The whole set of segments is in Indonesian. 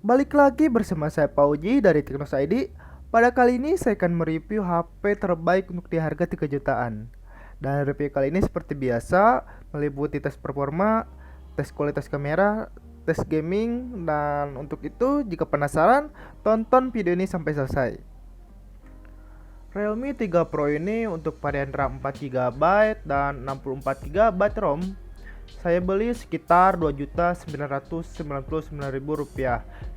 Balik lagi bersama saya Pauji dari Teknos ID. Pada kali ini saya akan mereview HP terbaik untuk di harga 3 jutaan. Dan review kali ini seperti biasa meliputi tes performa, tes kualitas kamera, tes gaming, dan untuk itu jika penasaran tonton video ini sampai selesai. Realme 3 Pro ini untuk varian RAM 4 GB dan 64 GB ROM. Saya beli sekitar Rp2.999.000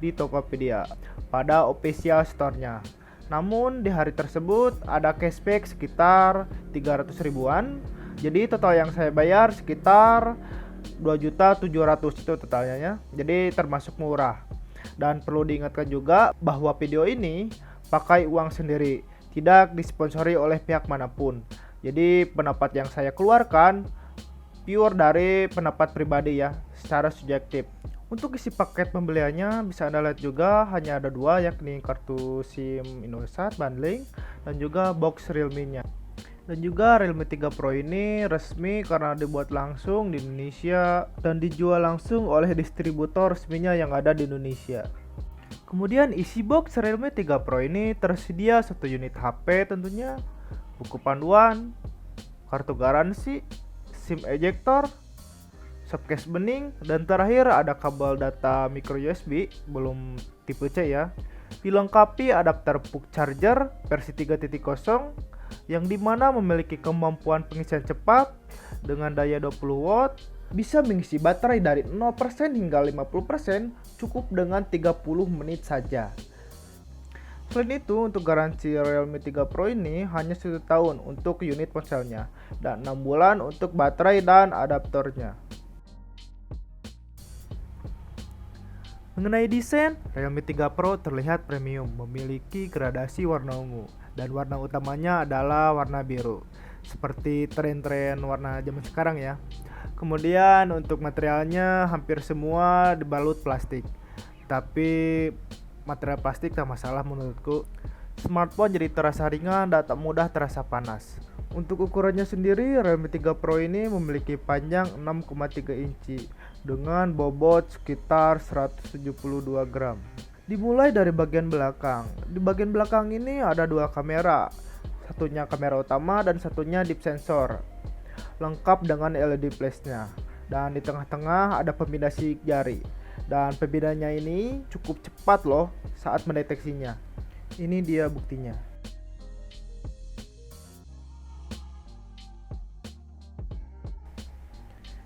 di Tokopedia pada official store-nya. Namun di hari tersebut ada cashback sekitar 300 ribuan. Jadi total yang saya bayar sekitar 2.700.000 itu totalnya ya. Jadi termasuk murah. Dan perlu diingatkan juga bahwa video ini pakai uang sendiri, tidak disponsori oleh pihak manapun. Jadi pendapat yang saya keluarkan pure dari pendapat pribadi ya, secara subjektif. Untuk isi paket pembeliannya bisa Anda lihat juga hanya ada dua, yakni kartu SIM Indosat bundling dan juga box Realme-nya. Dan juga Realme 3 Pro ini resmi karena dibuat langsung di Indonesia dan dijual langsung oleh distributor resminya yang ada di Indonesia. Kemudian isi box Realme 3 Pro ini tersedia satu unit HP tentunya, buku panduan, kartu garansi, SIM ejector, softcase bening, dan terakhir ada kabel data micro USB, belum tipe C ya. Dilengkapi adapter puck charger versi 3.0 yang dimana memiliki kemampuan pengisian cepat dengan daya 20 watt, bisa mengisi baterai dari 0% hingga 50% cukup dengan 30 menit saja. Selain itu, untuk garansi Realme 3 Pro ini hanya 1 tahun untuk unit ponselnya dan 6 bulan untuk baterai dan adaptornya. Mengenai desain, Realme 3 Pro terlihat premium, memiliki gradasi warna ungu dan warna utamanya adalah warna biru, seperti tren-tren warna zaman sekarang ya. Kemudian untuk materialnya hampir semua dibalut plastik, tapi material plastik tak masalah menurutku. Smartphone jadi terasa ringan dan tak mudah terasa panas. Untuk ukurannya sendiri, Realme 3 Pro ini memiliki panjang 6,3 inci dengan bobot sekitar 172 gram. Dimulai dari bagian belakang. Di bagian belakang ini ada dua kamera, satunya kamera utama dan satunya deep sensor, lengkap dengan LED flash-nya. Dan di tengah-tengah ada pembeda sidik jari. Dan pembedanya ini cukup cepat loh saat mendeteksinya. Ini dia buktinya.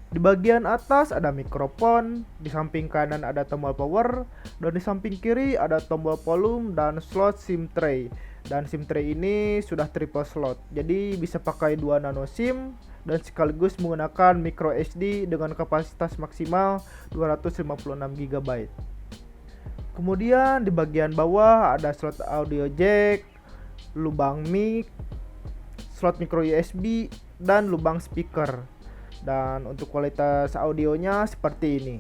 Di bagian atas ada mikrofon, di samping kanan ada tombol power, dan di samping kiri ada tombol volume dan slot SIM tray. Dan SIM tray ini sudah triple slot, jadi bisa pakai 2 nano SIM dan sekaligus menggunakan micro SD dengan kapasitas maksimal 256 GB. Kemudian di bagian bawah ada slot audio jack, lubang mic, slot micro USB, dan lubang speaker. Dan untuk kualitas audionya seperti ini.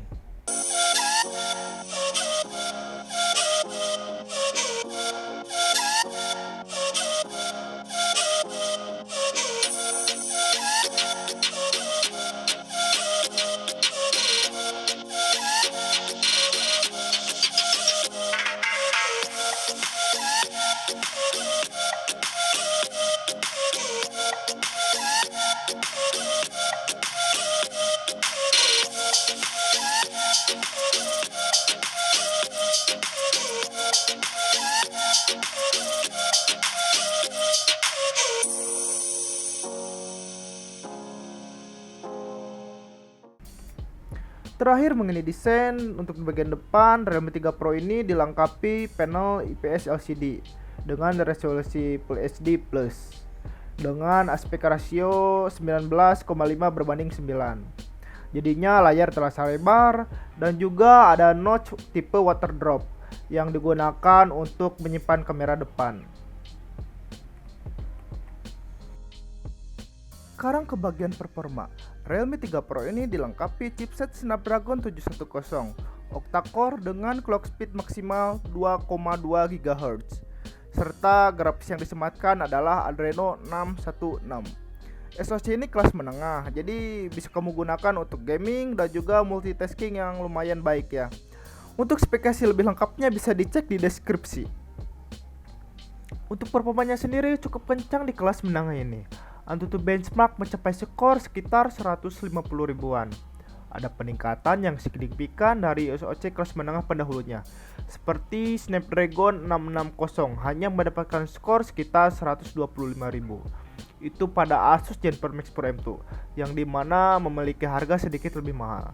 Terakhir mengenai desain, untuk di bagian depan Realme 3 Pro ini dilengkapi panel IPS LCD dengan resolusi Full HD Plus dengan aspek rasio 19,5 berbanding 9. Jadinya layar terasa lebar dan juga ada notch tipe water drop yang digunakan untuk menyimpan kamera depan. Sekarang ke bagian performa. Realme 3 Pro ini dilengkapi chipset Snapdragon 710 octa-core dengan clock speed maksimal 2,2 GHz serta grafis yang disematkan adalah Adreno 616. SoC ini kelas menengah, jadi bisa kamu gunakan untuk gaming dan juga multitasking yang lumayan baik ya. Untuk spesifikasi lebih lengkapnya bisa dicek di deskripsi. Untuk performanya sendiri cukup kencang di kelas menengah ini. AnTuTu benchmark mencapai skor sekitar 150 ribuan. Ada peningkatan yang signifikan dari SoC kelas menengah pendahulunya, seperti Snapdragon 660 hanya mendapatkan skor sekitar 125.000. Itu pada Asus Zenfone Max Pro M2, yang dimana memiliki harga sedikit lebih mahal.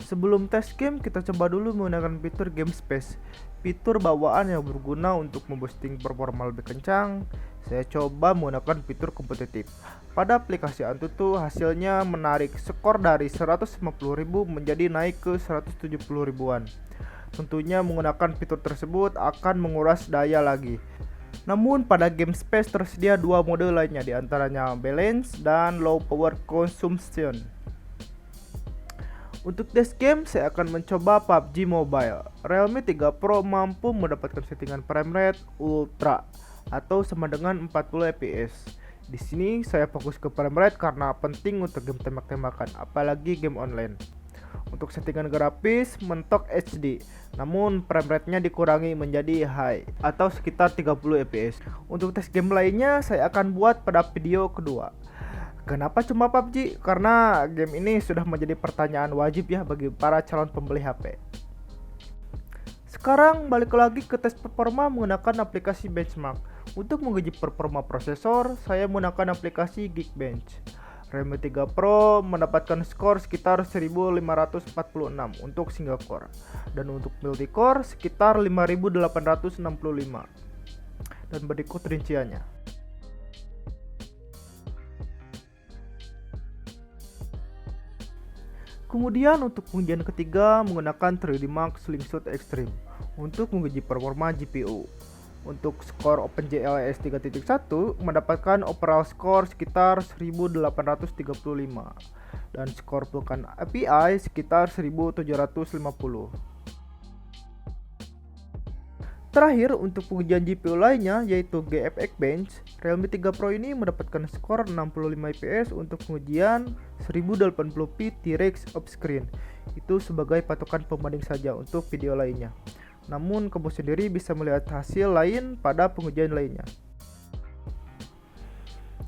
Sebelum tes game, kita coba dulu menggunakan fitur Game Space, fitur bawaan yang berguna untuk memboosting performa lebih kencang. Saya coba menggunakan fitur kompetitif. Pada aplikasi AnTuTu, hasilnya menarik skor dari 150.000 menjadi naik ke 170 ribuan. Tentunya menggunakan fitur tersebut akan menguras daya lagi. Namun pada Game Space tersedia dua mode lainnya, diantaranya Balance dan Low Power Consumption. Untuk tes game, saya akan mencoba PUBG Mobile. Realme 3 Pro mampu mendapatkan settingan frame rate ultra atau sama dengan 40 fps. Di sini saya fokus ke frame rate karena penting untuk game tembak-tembakan, apalagi game online. Untuk settingan grafis mentok HD, namun frame rate-nya dikurangi menjadi high atau sekitar 30 fps. Untuk tes game lainnya saya akan buat pada video kedua. Kenapa cuma PUBG? Karena game ini sudah menjadi pertanyaan wajib ya bagi para calon pembeli HP. Sekarang balik lagi ke tes performa menggunakan aplikasi benchmark. Untuk menguji performa prosesor, saya menggunakan aplikasi Geekbench. Realme 3 Pro mendapatkan skor sekitar 1546 untuk single core, dan untuk multi core sekitar 5865. Dan berikut rinciannya. Kemudian untuk pengujian ketiga menggunakan 3D Mark Slingshot Extreme untuk menguji performa GPU. Untuk skor OpenGL ES 3.1 mendapatkan overall skor sekitar 1835 dan skor Vulkan API sekitar 1750. Terakhir, untuk pengujian GPU lainnya yaitu GFX Bench, Realme 3 Pro ini mendapatkan skor 65 fps untuk pengujian 1080p T-Rex off-screen. Itu sebagai patokan pembanding saja untuk video lainnya. Namun kamu sendiri bisa melihat hasil lain pada pengujian lainnya.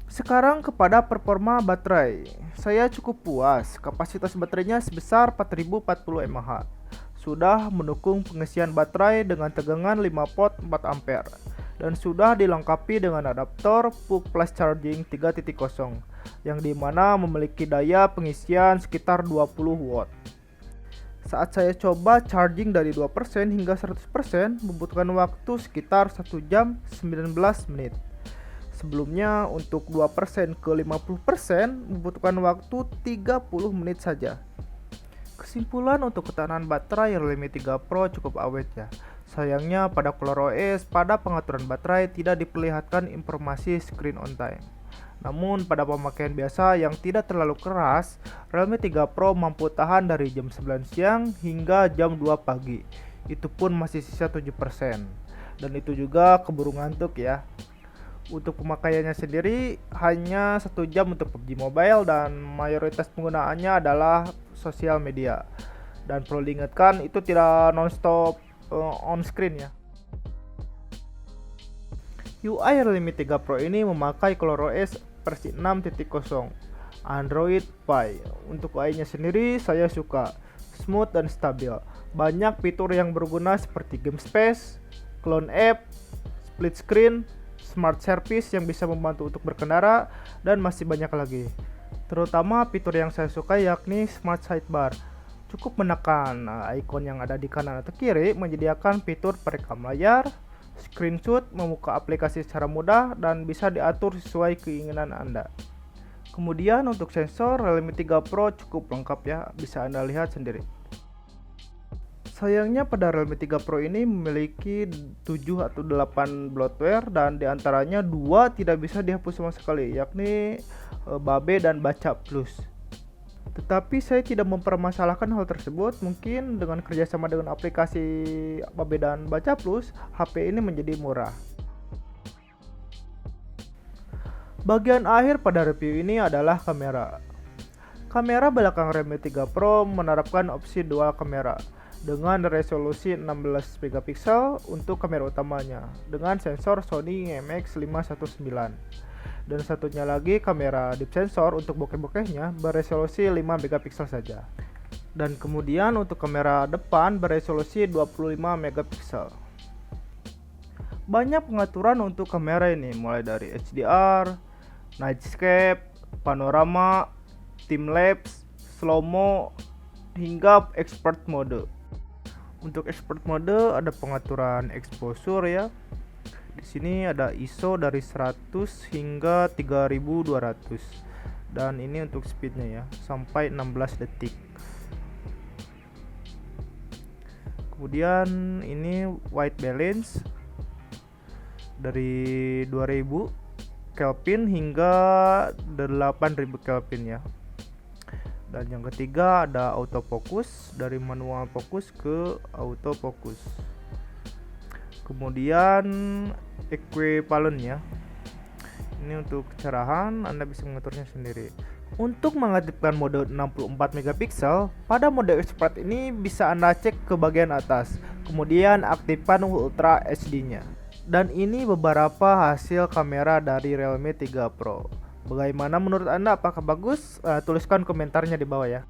Sekarang kepada performa baterai. Saya cukup puas, kapasitas baterainya sebesar 4040 mAh. Sudah mendukung pengisian baterai dengan tegangan 5 volt 4 ampere dan sudah dilengkapi dengan adaptor PUC Flash Charging 3.0 yang dimana memiliki daya pengisian sekitar 20 watt. Saat saya coba charging dari 2% hingga 100% membutuhkan waktu sekitar 1 jam 19 menit. Sebelumnya untuk 2% ke 50% membutuhkan waktu 30 menit saja. Kesimpulan untuk ketahanan baterai Realme 3 Pro cukup awet ya. Sayangnya pada ColorOS pada pengaturan baterai tidak diperlihatkan informasi screen on time. Namun pada pemakaian biasa yang tidak terlalu keras, Realme 3 Pro mampu tahan dari jam 9 siang hingga jam 2 pagi. Itu pun masih sisa 7%. Dan itu juga keburu ngantuk ya. Untuk pemakaiannya sendiri hanya 1 jam untuk PUBG Mobile dan mayoritas penggunaannya adalah sosial media. Dan perlu diingatkan itu tidak non-stop on screen ya. UI Realme 3 Pro ini memakai ColorOS versi 6.0 Android Pie. Untuk UI-nya sendiri saya suka smooth dan stabil. Banyak fitur yang berguna seperti Game Space, Clone App, Split Screen, Smart Service yang bisa membantu untuk berkendara, dan masih banyak lagi. Terutama fitur yang saya suka yakni Smart Sidebar. Cukup menekan ikon yang ada di kanan atau kiri menyediakan fitur perekam layar, screenshot, membuka aplikasi secara mudah, dan bisa diatur sesuai keinginan Anda. Kemudian untuk sensor Realme 3 Pro cukup lengkap ya, bisa Anda lihat sendiri. Sayangnya pada Realme 3 Pro ini memiliki 7 atau 8 bloatware dan diantaranya 2 tidak bisa dihapus sama sekali, yakni Babe dan Baca Plus. Tetapi saya tidak mempermasalahkan hal tersebut. Mungkin dengan kerjasama dengan aplikasi Babe dan Baca Plus, HP ini menjadi murah. Bagian akhir pada review ini adalah kamera. Kamera belakang Realme 3 Pro menerapkan opsi dual kamera dengan resolusi 16 megapiksel untuk kamera utamanya dengan sensor Sony IMX519, dan satunya lagi kamera deep sensor untuk bokeh-bokehnya beresolusi 5 megapiksel saja. Dan kemudian untuk kamera depan beresolusi 25 megapiksel. Banyak pengaturan untuk kamera ini, mulai dari HDR, nightscape, panorama, time lapse, slow mo, hingga expert mode. Untuk expert mode ada pengaturan exposure ya. Di sini ada ISO dari 100 hingga 3200. Dan ini untuk speednya ya, sampai 16 detik. Kemudian ini white balance dari 2000 Kelvin hingga 8000 Kelvin ya. Dan yang ketiga ada autofocus, dari manual fokus ke autofocus. Kemudian equivalent ya. Ini untuk kecerahan, Anda bisa mengaturnya sendiri. Untuk mengaktifkan mode 64 megapiksel, pada mode expert ini bisa Anda cek ke bagian atas, kemudian aktifkan Ultra HD-nya. Dan ini beberapa hasil kamera dari Realme 3 Pro. Bagaimana menurut Anda? Apakah bagus? Tuliskan komentarnya di bawah ya.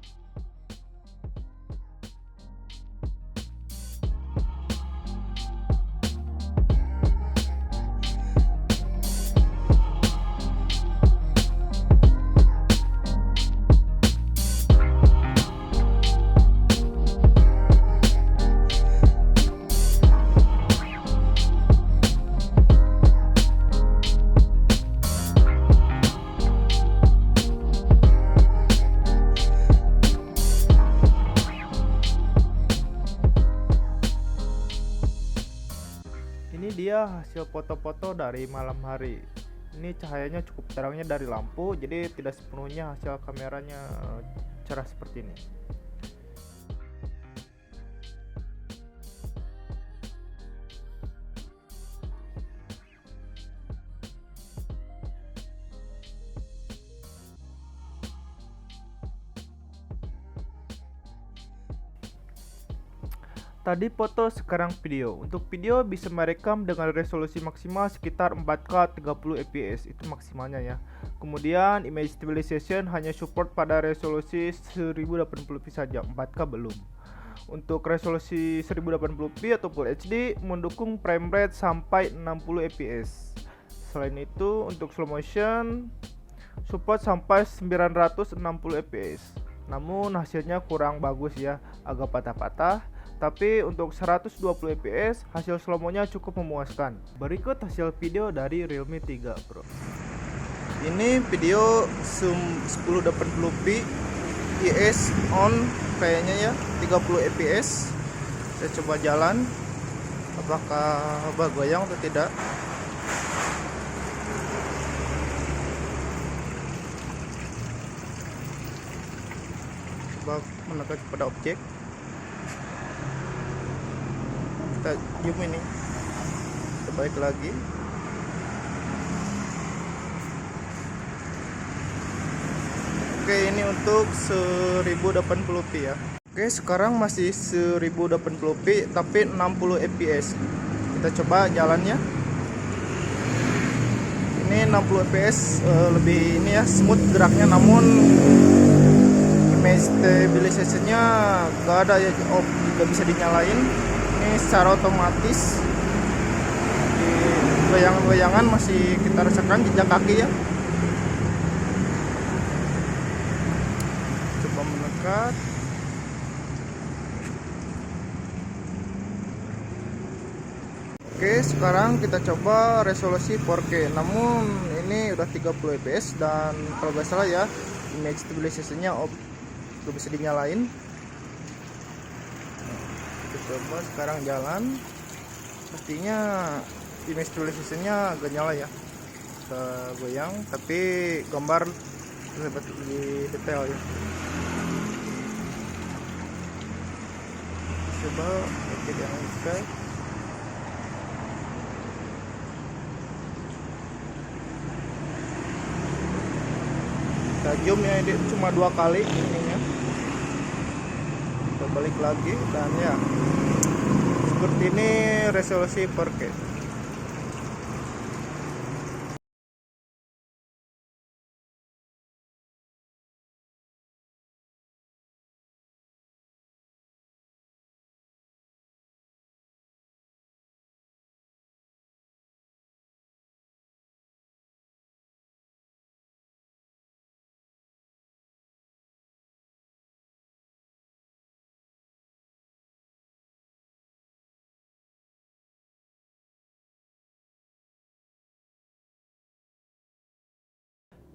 Ini dia hasil foto-foto dari malam hari. Ini cahayanya cukup terangnya dari lampu, jadi tidak sepenuhnya hasil kameranya cerah seperti ini. Tadi foto, sekarang video. Untuk video bisa merekam dengan resolusi maksimal sekitar 4K 30 fps, itu maksimalnya ya. Kemudian image stabilization hanya support pada resolusi 1080p saja, 4K belum. Untuk resolusi 1080p atau Full HD mendukung frame rate sampai 60 fps. Selain itu untuk slow motion support sampai 960 fps. Namun hasilnya kurang bagus ya, agak patah-patah. Tapi untuk 120 fps hasil slow-mo-nya cukup memuaskan. Berikut hasil video dari Realme 3 Pro. Ini video zoom 1080p IS on kayaknya ya, 30 fps. Saya coba jalan, apakah bergoyang atau tidak. Coba menekan pada objek. Kita zoom ini, kita balik lagi. Oke, ini untuk 1080p ya. Oke, sekarang masih 1080p tapi 60 fps. Kita coba jalannya. Ini 60 fps, lebih ini ya, smooth geraknya, namun image stabilization-nya gak ada ya, gak bisa dinyalain. Ini secara otomatis di goyang-goyangan masih kita rasakan jejak kaki ya. Coba mendekat. Oke, sekarang kita coba resolusi 4K. Namun ini udah 30 fps dan kalau gak salah ya, image stabilization-nya gak bisa dinyalain. Coba sekarang jalan, pastinya image stabilization-nya agak nyala ya, kita goyang, tapi gambar lebih detail ya. Coba oke, jangan lupa kita zoom ya, ini cuma 2 kali ininya. Kita balik lagi dan ya seperti ini resolusi 4K.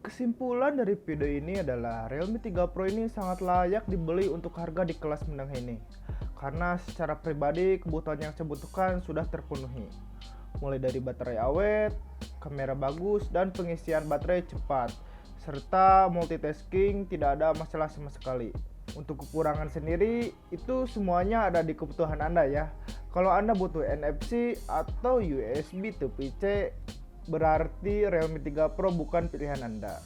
Kesimpulan dari video ini adalah Realme 3 Pro ini sangat layak dibeli untuk harga di kelas menengah ini. Karena secara pribadi kebutuhan yang saya butuhkan sudah terpenuhi. Mulai dari baterai awet, kamera bagus, dan pengisian baterai cepat. Serta multitasking tidak ada masalah sama sekali. Untuk kekurangan sendiri itu semuanya ada di kebutuhan Anda ya. Kalau Anda butuh NFC atau USB Type-C, berarti Realme 3 Pro bukan pilihan Anda.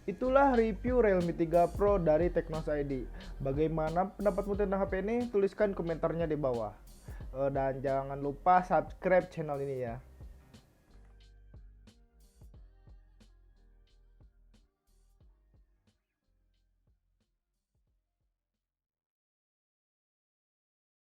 Itulah review Realme 3 Pro dari Teknos ID. Bagaimana pendapatmu tentang HP ini? Tuliskan komentarnya di bawah. Dan jangan lupa subscribe channel ini ya.